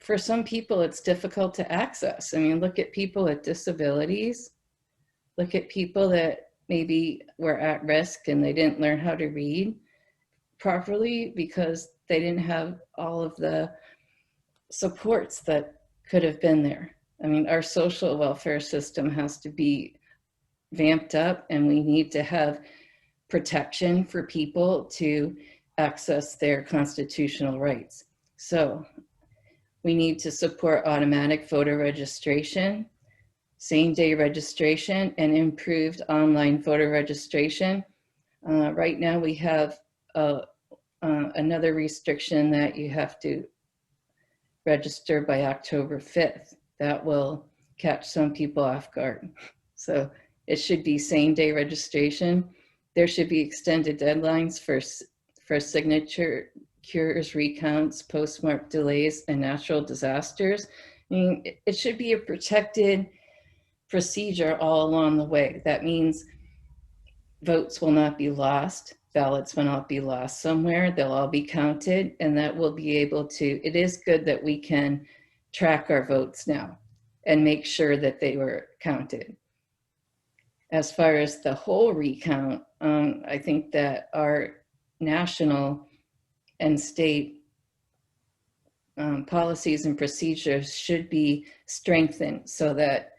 for some people it's difficult to access. I mean, look at people with disabilities, look at people that maybe were at risk and they didn't learn how to read properly because they didn't have all of the supports that could have been there. I mean, our social welfare system has to be vamped up, and we need to have protection for people to access their constitutional rights. So we need to support automatic voter registration, same-day registration, and improved online voter registration. Right now we have another restriction that you have to register by October 5th. That will catch some people off guard. So it should be same-day registration. There should be extended deadlines for signature cures, recounts, postmark delays, and natural disasters. I mean, it should be a protected procedure all along the way. That means votes will not be lost, ballots will not be lost somewhere, they'll all be counted, and that will be able to, it is good that we can track our votes now and make sure that they were counted. As far as the whole recount, I think that our national and state policies and procedures should be strengthened so that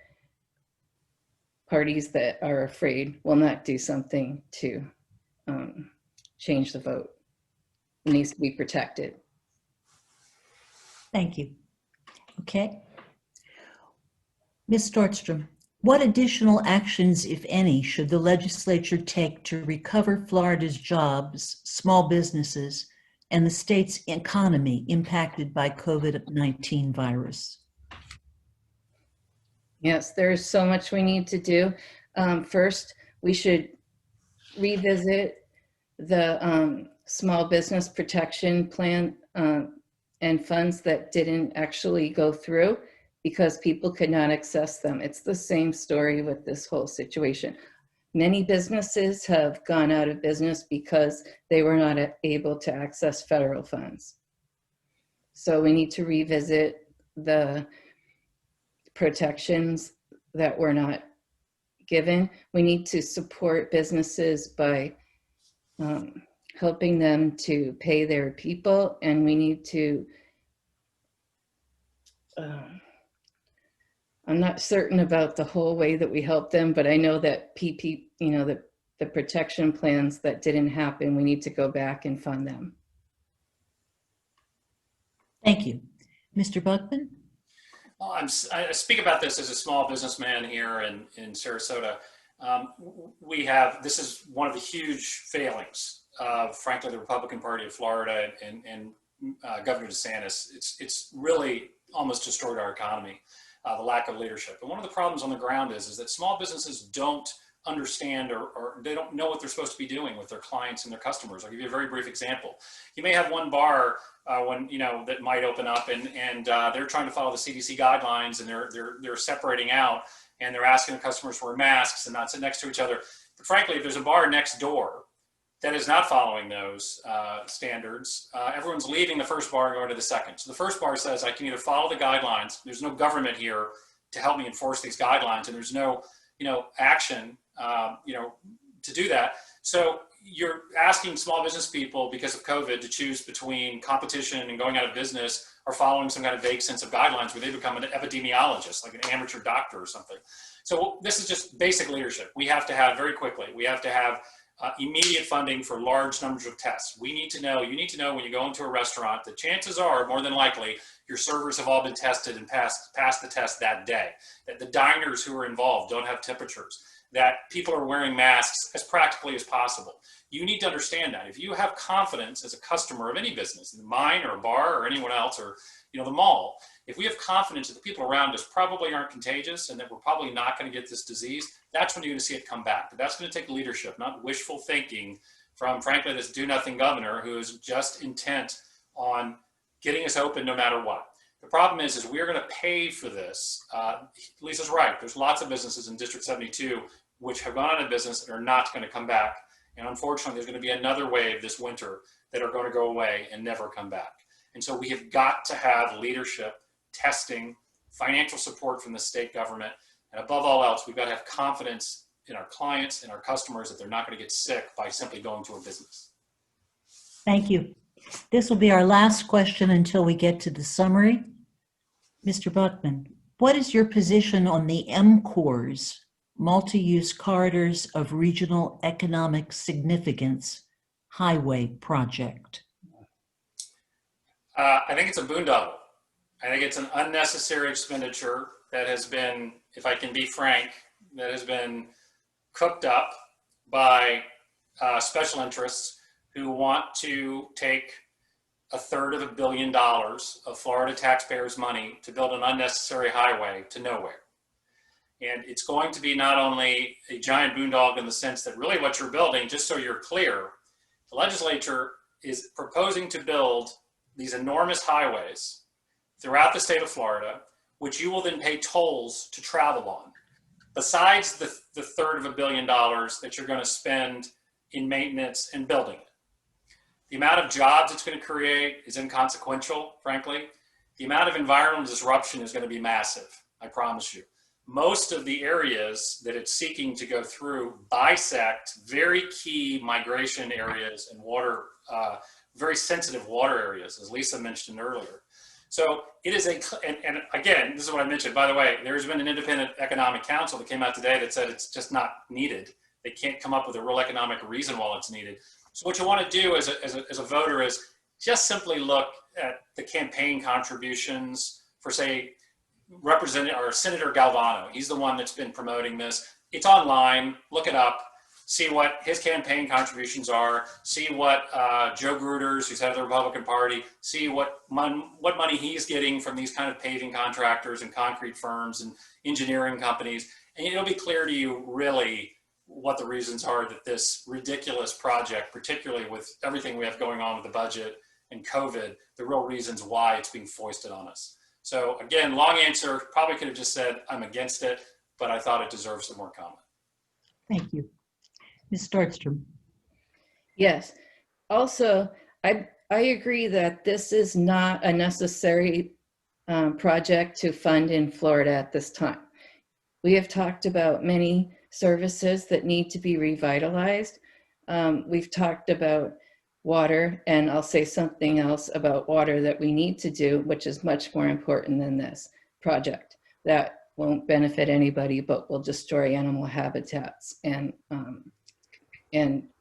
parties that are afraid will not do something to change the vote. It needs to be protected. Thank you. Okay. Ms. Dortstrom, what additional actions, if any, should the legislature take to recover Florida's jobs, small businesses, and the state's economy impacted by COVID-19 virus? Yes, there's so much we need to do. First, we should revisit the small business protection plan and funds that didn't actually go through because people could not access them. It's the same story with this whole situation. Many businesses have gone out of business because they were not able to access federal funds. So we need to revisit the protections that were not given. We need to support businesses by helping them to pay their people, and we need to, I'm not certain about the whole way that we help them, but I know that the protection plans that didn't happen, we need to go back and fund them. Thank you. Mr. Buckman? Well, I speak about this as a small businessman here in Sarasota. This is one of the huge failings of, frankly, the Republican Party of Florida and Governor DeSantis. It's really almost destroyed our economy, the lack of leadership. And one of the problems on the ground is that small businesses don't understand or they don't know what they're supposed to be doing with their clients and their customers. I'll give you a very brief example. You may have one bar that might open up and they're trying to follow the CDC guidelines, and they're separating out, and they're asking the customers to wear masks and not sit next to each other. But frankly, if there's a bar next door that is not following those standards, everyone's leaving the first bar and going to the second. So the first bar says, I can either follow the guidelines, there's no government here to help me enforce these guidelines, and there's no action to do that. So you're asking small business people, because of COVID, to choose between competition and going out of business or following some kind of vague sense of guidelines where they become an epidemiologist, like an amateur doctor or something. So this is just basic leadership. We have to have very quickly, we have to have immediate funding for large numbers of tests. You need to know when you go into a restaurant, the chances are more than likely your servers have all been tested and passed the test that day. That the diners who are involved don't have temperatures. that people are wearing masks as practically as possible. You need to understand that. If you have confidence as a customer of any business, mine or a bar or anyone else, or the mall, if we have confidence that the people around us probably aren't contagious and that we're probably not going to get this disease, that's when you're going to see it come back. But that's going to take leadership, not wishful thinking from, frankly, this do-nothing governor who is just intent on getting us open no matter what. The problem is we're going to pay for this. Lisa's right. There's lots of businesses in District 72 which have gone out of business and are not going to come back. And unfortunately, there's going to be another wave this winter that are going to go away and never come back. And so we have got to have leadership, testing, financial support from the state government. And above all else, we've got to have confidence in our clients and our customers that they're not going to get sick by simply going to a business. Thank you. This will be our last question until we get to the summary. Mr. Buckman, what is your position on the MCORS, Multi-Use Corridors of Regional Economic Significance Highway Project? I think it's a boondoggle. I think it's an unnecessary expenditure that has been, if I can be frank, that has been cooked up by special interests who want to take $250 million of Florida taxpayers' money to build an unnecessary highway to nowhere. And it's going to be not only a giant boondoggle in the sense that really what you're building, just so you're clear, the legislature is proposing to build these enormous highways throughout the state of Florida, which you will then pay tolls to travel on, besides the $250 million that you're going to spend in maintenance and building it. The amount of jobs it's going to create is inconsequential, frankly. The amount of environmental disruption is going to be massive, I promise you. Most of the areas that it's seeking to go through bisect very key migration areas and water, very sensitive water areas, as Lisa mentioned earlier. So it is and again, this is what I mentioned, by the way, there's been an independent economic council that came out today that said it's just not needed. They can't come up with a real economic reason why it's needed. So what you want to do as a voter is just simply look at the campaign contributions for, say, Representative or Senator Galvano. He's the one that's been promoting this. It's online. Look it up. See what his campaign contributions are. See what Joe Gruters, who's head of the Republican Party, see what money he's getting from these kind of paving contractors and concrete firms and engineering companies. And it'll be clear to you really what the reasons are that this ridiculous project, particularly with everything we have going on with the budget and COVID, the real reasons why it's being foisted on us. So again, long answer, probably could have just said I'm against it, but I thought it deserves some more comment. Thank you. Ms. Stortstrom. Yes. Also, I agree that this is not a necessary project to fund in Florida at this time. We have talked about many services that need to be revitalized. We've talked about water, and I'll say something else about water that we need to do, which is much more important than this project. That won't benefit anybody, but will destroy animal habitats and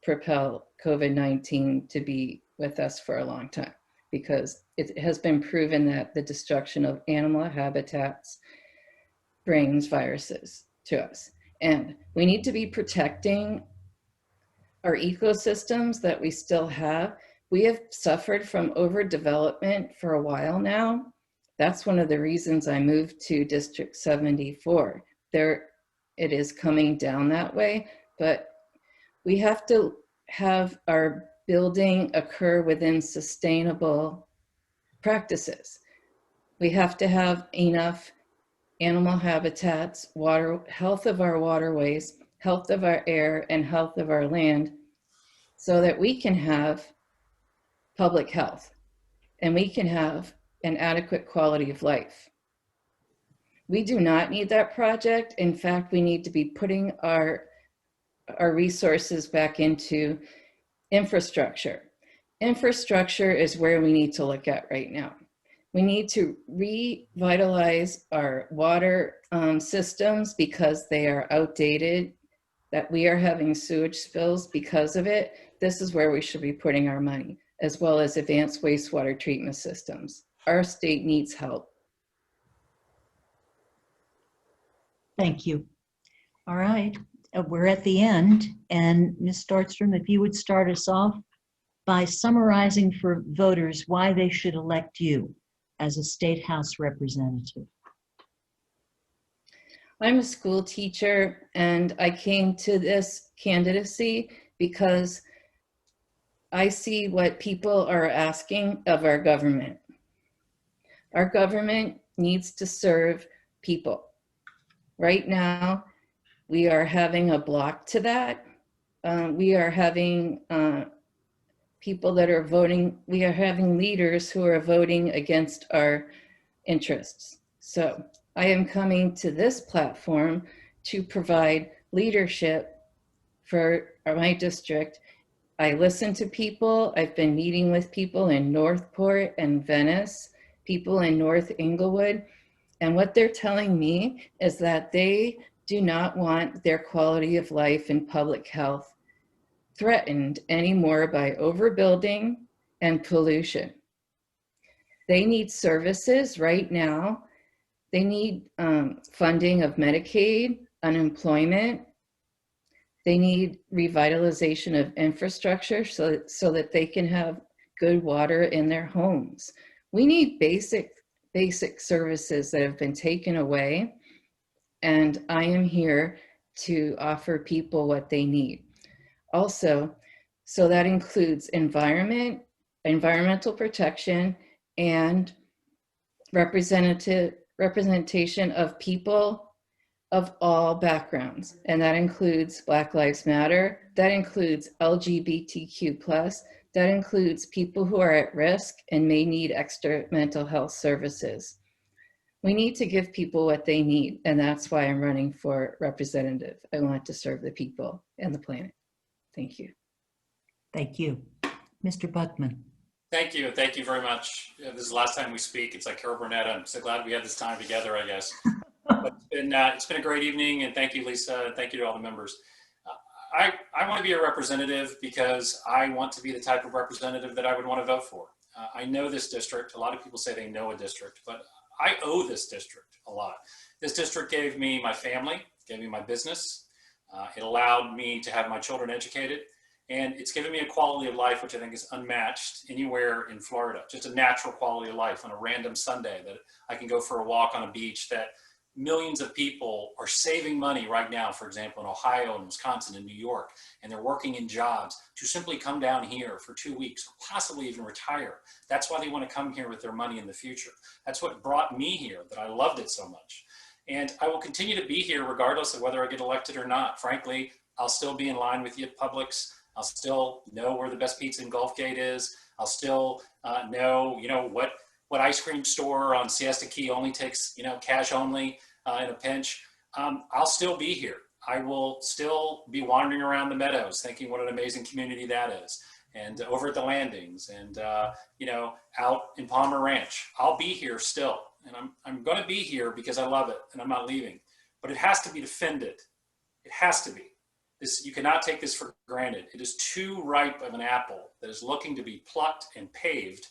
propel COVID-19 to be with us for a long time, because it has been proven that the destruction of animal habitats brings viruses to us. And we need to be protecting our ecosystems that we still have. We have suffered from overdevelopment for a while now. That's one of the reasons I moved to District 74. It is coming down that way, but we have to have our building occur within sustainable practices. We have to have enough animal habitats, water, health of our waterways, health of our air, and health of our land, so that we can have public health and we can have an adequate quality of life. We do not need that project. In fact, we need to be putting our resources back into infrastructure. Infrastructure is where we need to look at right now. We need to revitalize our water systems because they are outdated, that we are having sewage spills because of it. This is where we should be putting our money, as well as advanced wastewater treatment systems. Our state needs help. Thank you. All right. we're at the end, and Ms. Startstrom, if you would start us off by summarizing for voters why they should elect you as a State House representative. I'm a school teacher, and I came to this candidacy because I see what people are asking of our government. Our government needs to serve people. Right now, we are having a block to that. We are having people that are voting, we are having leaders who are voting against our interests. So I am coming to this platform to provide leadership for my district. I listen to people. I've been meeting with people in Northport and Venice, people in North Inglewood. And what they're telling me is that they do not want their quality of life and public health threatened anymore by overbuilding and pollution. They need services right now. They need funding of Medicaid, unemployment. They need revitalization of infrastructure so that they can have good water in their homes. We need basic services that have been taken away, and I am here to offer people what they need. Also, so that includes environmental protection, and representation of people of all backgrounds. And that includes Black Lives Matter, that includes LGBTQ+, that includes people who are at risk and may need extra mental health services. We need to give people what they need, and that's why I'm running for representative. I want to serve the people and the planet. Thank you. Thank you. Mr. Buckman. Thank you. Thank you very much. This is the last time we speak. It's like Carol Burnett. I'm so glad we had this time together, I guess. But it's been a great evening, and thank you, Lisa. Thank you to all the members. I want to be a representative because I want to be the type of representative that I would want to vote for. I know this district. A lot of people say they know a district, but I owe this district a lot. This district gave me my family, gave me my business. It allowed me to have my children educated, and it's given me a quality of life which I think is unmatched anywhere in Florida. Just a natural quality of life on a random Sunday that I can go for a walk on a beach that millions of people are saving money right now, for example, in Ohio and Wisconsin and New York, and they're working in jobs to simply come down here for 2 weeks, or possibly even retire. That's why they want to come here with their money in the future. That's what brought me here, that I loved it so much. And I will continue to be here regardless of whether I get elected or not. Frankly, I'll still be in line with you at Publix. I'll still know where the best pizza in Gulfgate is. I'll still know, what ice cream store on Siesta Key only takes, cash only in a pinch. I'll still be here. I will still be wandering around the meadows thinking what an amazing community that is. And over at the landings and, out in Palmer Ranch, I'll be here still. And I'm going to be here because I love it and I'm not leaving. But it has to be defended. It has to be. You cannot take this for granted. It is too ripe of an apple that is looking to be plucked and paved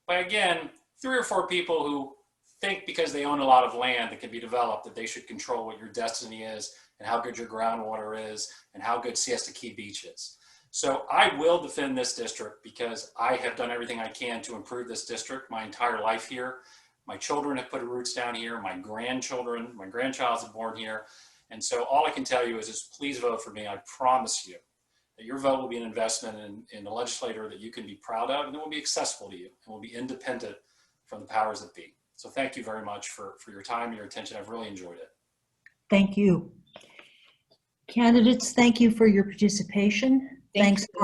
by, again, 3 or 4 people who think because they own a lot of land that can be developed that they should control what your destiny is and how good your groundwater is and how good Siesta Key Beach is. So I will defend this district because I have done everything I can to improve this district my entire life here. My children have put roots down here. My grandchild's born here. And so all I can tell you is just please vote for me. I promise you that your vote will be an investment in a legislator that you can be proud of, and it will be accessible to you and will be independent from the powers that be. So thank you very much for your time and your attention. I've really enjoyed it. Thank you. Candidates, thank you for your participation. Thanks to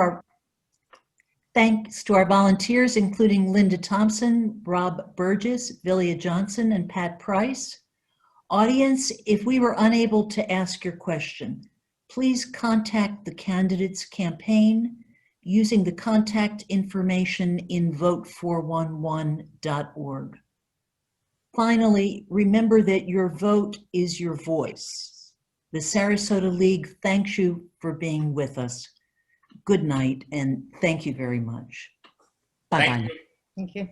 our volunteers, including Linda Thompson, Rob Burgess, Villia Johnson, and Pat Price. Audience, if we were unable to ask your question, please contact the candidates campaign using the contact information in vote411.org. Finally, remember that your vote is your voice. The Sarasota League thanks you for being with us. Good night, and thank you very much. Bye-bye. Thank you. Thank you.